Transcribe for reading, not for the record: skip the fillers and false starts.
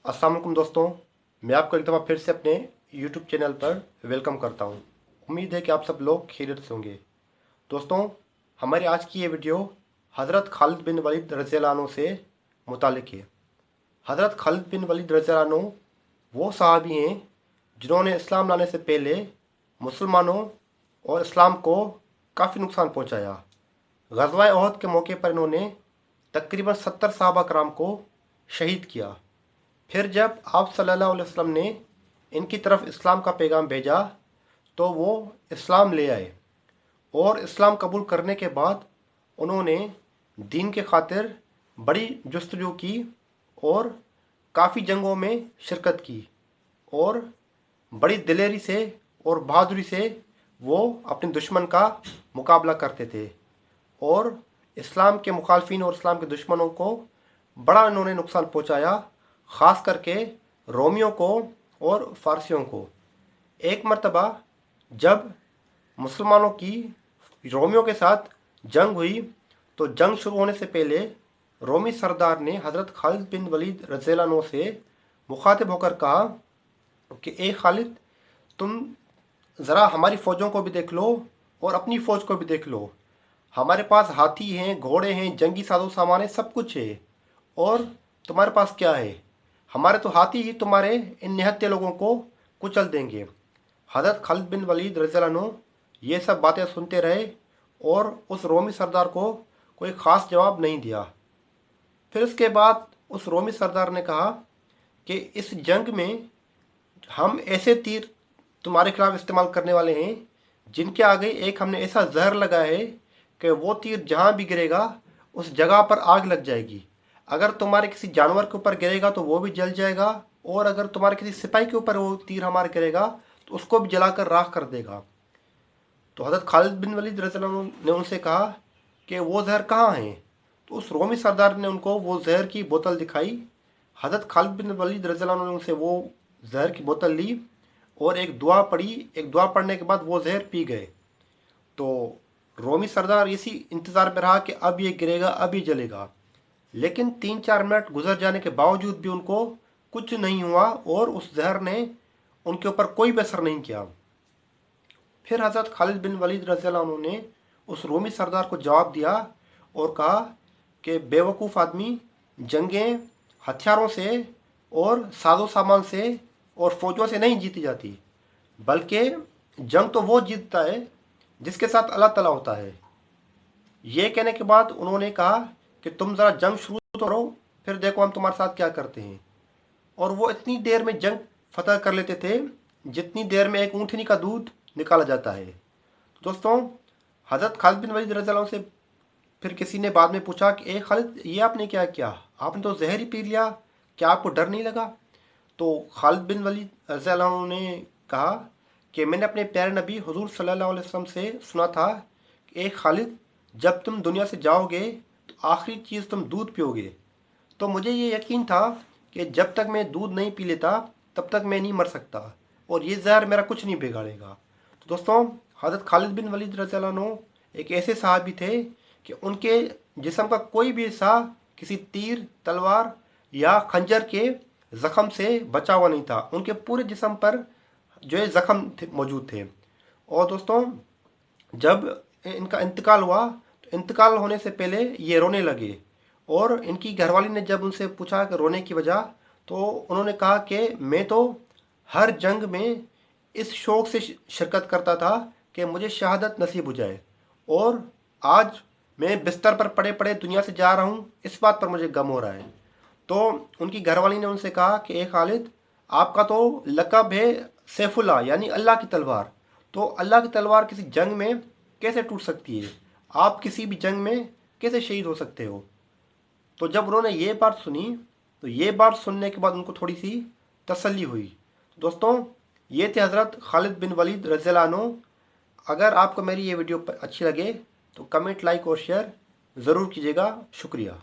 अस्सलाम वालेकुम दोस्तों, मैं आपको एक दफ़ा फिर से अपने यूट्यूब चैनल पर वेलकम करता हूं। उम्मीद है कि आप सब लोग खैरियत से होंगे। दोस्तों, हमारी आज की ये वीडियो हज़रत खालिद बिन वलीद रज़ियल्लाहु अन्हु से मुतालिक है। हज़रत खालिद बिन वलीद रज़ियल्लाहु अन्हु वो सहाबी हैं जिन्होंने इस्लाम लाने से पहले मुसलमानों और इस्लाम को काफ़ी नुकसान पहुंचाया। ग़ज़वा ओहद के मौके पर इन्होंने तकरीबन 70 सहाबा कराम को शहीद किया। फिर जब आप सल्लल्लाहु अलैहि वसल्लम ने इनकी तरफ इस्लाम का पैगाम भेजा तो वो इस्लाम ले आए और इस्लाम कबूल करने के बाद उन्होंने दीन के खातिर बड़ी जस्तजू की और काफ़ी जंगों में शिरकत की और बड़ी दिलेरी से और बहादुरी से वो अपने दुश्मन का मुकाबला करते थे और इस्लाम के मुखालफिन और इस्लाम के दुश्मनों को बड़ा इन्होंने नुकसान पहुंचाया, ख़ास करके रोमियों को और फ़ारसियों को। एक मर्तबा जब मुसलमानों की रोमियों के साथ जंग हुई तो जंग शुरू होने से पहले रोमी सरदार ने हज़रत खालिद बिन वलीद रज़ियल्लाहु अन्हु से मुखातिब होकर कहा कि ए खालिद, तुम ज़रा हमारी फ़ौजों को भी देख लो और अपनी फ़ौज को भी देख लो। हमारे पास हाथी हैं, घोड़े हैं, जंगी साजो सामान है, सब कुछ है, और तुम्हारे पास क्या है? हमारे तो हाथी ही तुम्हारे इन निहत्थे लोगों को कुचल देंगे। हज़रत खालिद बिन वलीद रज़ियल्लाहु अन्हु ये सब बातें सुनते रहे और उस रोमी सरदार को कोई ख़ास जवाब नहीं दिया। फिर उसके बाद उस रोमी सरदार ने कहा कि इस जंग में हम ऐसे तीर तुम्हारे खिलाफ इस्तेमाल करने वाले हैं जिनके आगे एक हमने ऐसा जहर लगाया है कि वो तीर जहाँ भी गिरेगा उस जगह पर आग लग जाएगी। अगर तुम्हारे किसी जानवर के ऊपर गिरेगा तो वो भी जल जाएगा, और अगर तुम्हारे किसी सिपाही के ऊपर वो तीर हमारा गिरेगा तो उसको भी जलाकर राख कर देगा। तो हज़रत खालिद बिन वलीद रज़ियल्लाहु अन्हु ने उनसे कहा कि वो जहर कहाँ है? तो उस रोमी सरदार ने उनको वो जहर की बोतल दिखाई। हज़रत खालिद बिन वलीद रज़ियल्लाहु अन्हु ने उनसे वो जहर की बोतल ली और एक दुआ पढ़ी। एक दुआ पढ़ने के बाद वो जहर पी गए। तो रोमी सरदार इसी इंतज़ार में रहा कि अब ये गिरेगा, अब ये जलेगा। लेकिन 3-4 मिनट गुजर जाने के बावजूद भी उनको कुछ नहीं हुआ और उस जहर ने उनके ऊपर कोई भी असर नहीं किया। फिर हज़रत खालिद बिन वलीद रज़ियल्लाहु अन्हु ने उस रोमी सरदार को जवाब दिया और कहा कि बेवकूफ़ आदमी, जंगें हथियारों से और साजो सामान से और फ़ौजों से नहीं जीती जाती, बल्कि जंग तो वो जीतता है जिसके साथ अल्लाह ताला होता है। ये कहने के बाद उन्होंने कहा कि तुम ज़रा जंग शुरू तो करो, फिर देखो हम तुम्हारे साथ क्या करते हैं। और वो इतनी देर में जंग फतह कर लेते थे जितनी देर में एक ऊँटनी का दूध निकाला जाता है। तो दोस्तों, हज़रत खालिद बिन वलीद रज़ियल्लाहु अन्हु से फिर किसी ने बाद में पूछा कि ए खालिद, ये आपने क्या किया? आपने तो जहर ही पी लिया, क्या आपको डर नहीं लगा? तो खालिद बिन वलीद रज़ियल्लाहु अन्हु ने कहा कि मैंने अपने प्यारे नबी हुज़ूर सल्लल्लाहु अलैहि वसल्लम से सुना था कि ए खालिद, जब तुम दुनिया से जाओगे तो आखिरी चीज़ तुम दूध पियोगे। तो मुझे ये यकीन था कि जब तक मैं दूध नहीं पी लेता तब तक मैं नहीं मर सकता और ये जहर मेरा कुछ नहीं बिगाड़ेगा। तो दोस्तों, हज़रत खालिद बिन वलीद रज़ियल्लाहु अन्हु एक ऐसे सहाबी थे कि उनके जिस्म का कोई भी हिस्सा किसी तीर, तलवार या खंजर के ज़ख़म से बचा हुआ नहीं था। उनके पूरे जिस्म पर जो है ज़ख़म मौजूद थे। और दोस्तों, जब इनका इंतकाल हुआ तो इंतकाल होने से पहले ये रोने लगे, और इनकी घरवाली ने जब उनसे पूछा कि रोने की वजह, तो उन्होंने कहा कि मैं तो हर जंग में इस शौक़ से शिरकत करता था कि मुझे शहादत नसीब हो जाए, और आज मैं बिस्तर पर पड़े पड़े दुनिया से जा रहा हूँ, इस बात पर मुझे गम हो रहा है। तो उनकी घरवाली ने उनसे कहा कि ए खालिद, आपका तो लक़ब है सैफुल्लाह, यानी अल्लाह की तलवार। तो अल्लाह की तलवार किसी जंग में कैसे टूट सकती है? आप किसी भी जंग में कैसे शहीद हो सकते हो? तो जब उन्होंने ये बात सुनी तो ये बात सुनने के बाद उनको थोड़ी सी तसल्ली हुई। दोस्तों, ये थे हज़रत खालिद बिन वलीद रज़ियल्लाहु अन्हु। अगर आपको मेरी ये वीडियो अच्छी लगे तो कमेंट, लाइक और शेयर ज़रूर कीजिएगा। शुक्रिया।